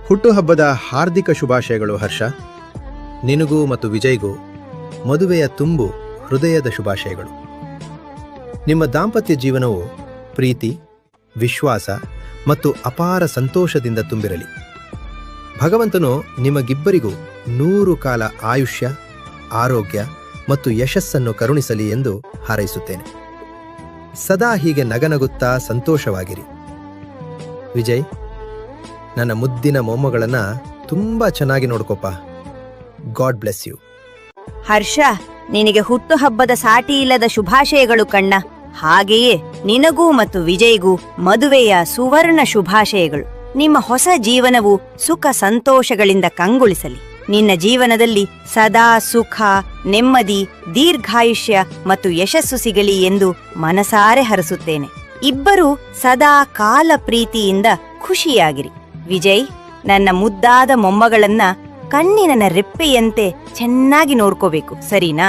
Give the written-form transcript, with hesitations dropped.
ಹುಟ್ಟುಹಬ್ಬದ ಹಾರ್ದಿಕ ಶುಭಾಶಯಗಳು ಹರ್ಷ. ನಿನಗೂ ಮತ್ತು ವಿಜಯ್ಗೂ ಮದುವೆಯ ತುಂಬು ಹೃದಯದ ಶುಭಾಶಯಗಳು. ನಿಮ್ಮ ದಾಂಪತ್ಯ ಜೀವನವು ಪ್ರೀತಿ, ವಿಶ್ವಾಸ ಮತ್ತು ಅಪಾರ ಸಂತೋಷದಿಂದ ತುಂಬಿರಲಿ. ಭಗವಂತನು ನಿಮಗಿಬ್ಬರಿಗೂ 100 ಕಾಲ ಆಯುಷ್ಯ, ಆರೋಗ್ಯ ಮತ್ತು ಯಶಸ್ಸನ್ನು ಕರುಣಿಸಲಿ ಎಂದು ಹಾರೈಸುತ್ತೇನೆ. ಸದಾ ಹೀಗೆ ನಗನಗುತ್ತಾ ಸಂತೋಷವಾಗಿರಿ. ವಿಜಯ್, ನನ್ನ ಮುದ್ದಿನ ಮೊಮ್ಮಗಳನ್ನ ತುಂಬಾ ಚೆನ್ನಾಗಿ ನೋಡ್ಕೊಪ್ಪ. God bless you. ಹರ್ಷ, ನಿನಗೆ ಹುಟ್ಟುಹಬ್ಬದ ಸಾಟಿ ಇಲ್ಲದ ಶುಭಾಶಯಗಳು ಕಣ್ಣ. ಹಾಗೆಯೇ ನಿನಗೂ ಮತ್ತು ವಿಜಯ್ಗೂ ಮದುವೆಯ ಸುವರ್ಣ ಶುಭಾಶಯಗಳು. ನಿಮ್ಮ ಹೊಸ ಜೀವನವು ಸುಖ ಸಂತೋಷಗಳಿಂದ ಕಂಗೊಳಿಸಲಿ. ನಿನ್ನ ಜೀವನದಲ್ಲಿ ಸದಾ ಸುಖ, ನೆಮ್ಮದಿ, ದೀರ್ಘಾಯುಷ್ಯ ಮತ್ತು ಯಶಸ್ಸು ಸಿಗಲಿ ಎಂದು ಮನಸಾರೆ ಹರಸುತ್ತೇನೆ. ಇಬ್ಬರೂ ಸದಾ ಕಾಲ ಪ್ರೀತಿಯಿಂದ ಖುಷಿಯಾಗಿರಿ. ವಿಜಯ್, ನನ್ನ ಮುದ್ದಾದ ಮೊಮ್ಮಗಳನ್ನ ಕಣ್ಣಿನ ರೆಪ್ಪೆಯಂತೆ ಚೆನ್ನಾಗಿ ನೋಡ್ಕೋಬೇಕು, ಸರಿನಾ?